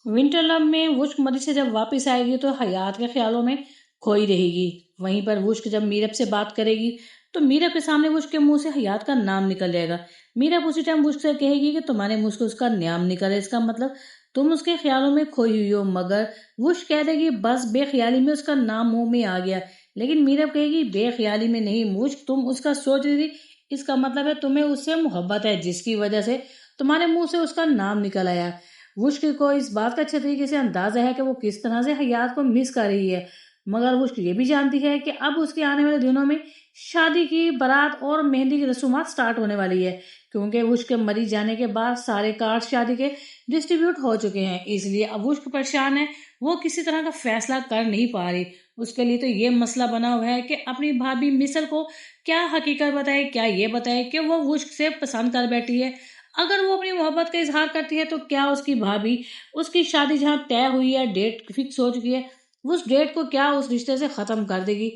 Winter love में वुश्क मरी से जब वापस आएगी तो हयात के ख्यालों में खोई रहेगी। वहीं पर वुश्क जब मीरब से बात करेगी तो मीरब के सामने वुश्क के मुंह से हयात का नाम निकल जाएगा। मीरब उसी टाइम वुश्क से कहेगी कि तुम्हारे मुंह से उसका नाम निकले, इसका मतलब तुम उसके ख्यालों में खोई हुई हो। मगर वुश्क कह देगी बस बेख्याली में उसका नाम मुंह में आ गया। लेकिन मीरब कहेगी बेख्याली में नहीं वुश्क, तुम उसका सोच रही थी, इसका मतलब है तुम्हें उससे मोहब्बत है जिसकी वजह से तुम्हारे मुंह से उसका नाम निकल आया। वुश्क को इस बात का अच्छे तरीके से अंदाजा है कि वो किस तरह से हयात को मिस कर रही है। मगर वुश्क ये भी जानती है कि अब उसके आने वाले दिनों में शादी की बारात और मेहंदी की रस्मात स्टार्ट होने वाली है, क्योंकि वुश्क के मरी जाने के बाद सारे कार्ड शादी के डिस्ट्रीब्यूट हो चुके हैं। इसलिए अब वुश्क परेशान है, वो किसी तरह का फैसला कर नहीं पा रही। उसके लिए तो ये मसला बना हुआ है कि अपनी भाभी मिसल को क्या हकीकत बताए, क्या ये बताए कि वो वुश्क से पसंद कर बैठी है। अगर वो अपनी मोहब्बत का इजहार करती है तो क्या उसकी भाभी उसकी शादी जहाँ तय हुई है, डेट फिक्स हो चुकी है, उस डेट को क्या उस रिश्ते से ख़त्म कर देगी।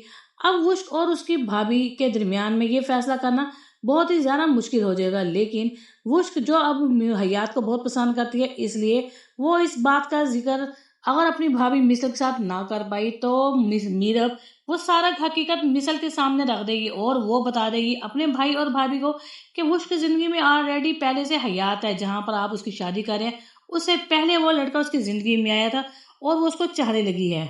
अब वुश्क और उसकी भाभी के दरमियान में ये फैसला करना बहुत ही ज़्यादा मुश्किल हो जाएगा। लेकिन वुश्क जो अब हयात को बहुत पसंद करती है, इसलिए वो इस बात का जिक्र अगर अपनी भाभी मिसल के साथ ना कर पाई तो मीरब वो सारा हकीकत मिसल के सामने रख देगी और वो बता देगी अपने भाई और भाभी को कि वो उसकी जिंदगी में ऑलरेडी पहले से हयात है, जहां पर आप उसकी शादी करें उससे पहले वो लड़का उसकी जिंदगी में आया था और वो उसको चाहने लगी है।